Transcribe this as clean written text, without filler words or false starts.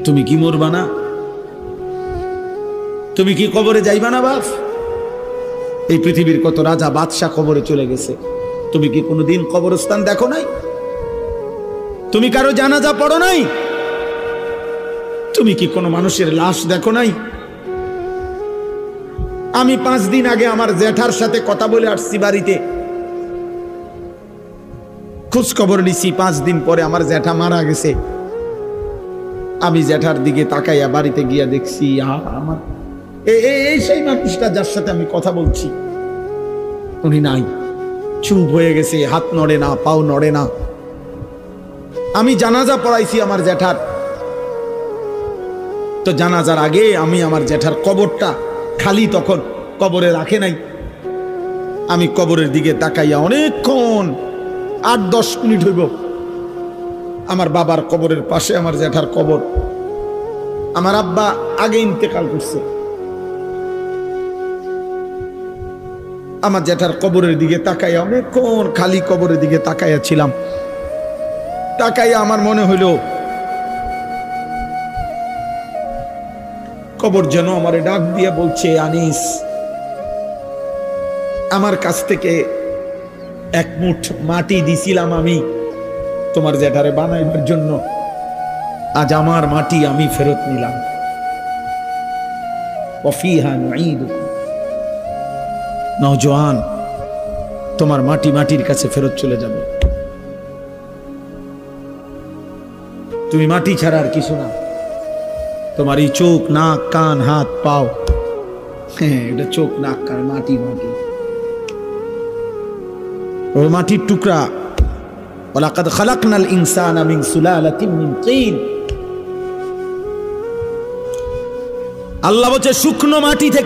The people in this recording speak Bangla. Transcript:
তুমি কি মরবা না? তুমি কি কবরে যাইবা না বাপ? এই পৃথিবীর কত রাজা বাদশাহ কবরে চলে গেছে, তুমি কি কোনোদিন কবরস্থান দেখো নাই? তুমি কারো জানাজা পড়ো নাই? তুমি কি কোনো মানুষের লাশ দেখো নাই? আমি 5 দিন আগে আমার জ্যাঠার সাথে কথা বলে আসছি, বাড়িতে খোঁজ খবর নিছি। 5 দিন পরে আমার জ্যাঠা মারা গেছে। আমি জ্যাঠার দিকে তাকাইয়া বাড়িতে গিয়া দেখছি আমার এই সেই মানুষটা যার সাথে আমি কথা বলছি, উনি নাই, চুপ হয়ে গেছে, হাত নড়ে না, পাও নড়ে না। আমি জানাজা পড়াইছি আমার জ্যাঠার, তো জানাজার আগে আমি আমার জ্যাঠার কবরটা খালি, তখন কবরে রাখে নাই। আমি কবরের দিকে তাকাইয়া অনেকক্ষণ 8-10 মিনিট হইব, আমার বাবার কবরের পাশে আমার জ্যাঠার কবর। আমার আব্বা আগে ইন্তেকাল করছে। আমার জ্যাঠার কবরের দিকে তাকাইয়া অনেকক্ষণ খালি কবরের দিকে তাকাইয়া ছিলাম। তাকাইয়া আমার মনে হইল কবর যেন আমারে ডাক দিয়ে বলছে, আনিস, আমার কাছ থেকে 1 মুঠ মাটি দিছিলাম আমি তোমার জ্যাঠারে বানাইবার জন্য, আজ আমার মাটি আমি ফেরত নিলাম। ওয়াফিহা নুঈদুকুম, নওজোয়ান, তোমার মাটি মাটির কাছে ফেরত চলে যাবে। তুমি মাটি ছাড়া আর কিছু না। তোমার এই চোখ, নাক, কান, হাত, পাও, হ্যাঁ, এটা চোখ, নাক, কান, মাটি, মাটি, ওই মাটির টুকরা। ওয়ালাকাদ খালাকনাল ইনসানা মিন সুলালাতিন মিন তিন, আল্লাহ বলছে শুকনো মাটি থেকে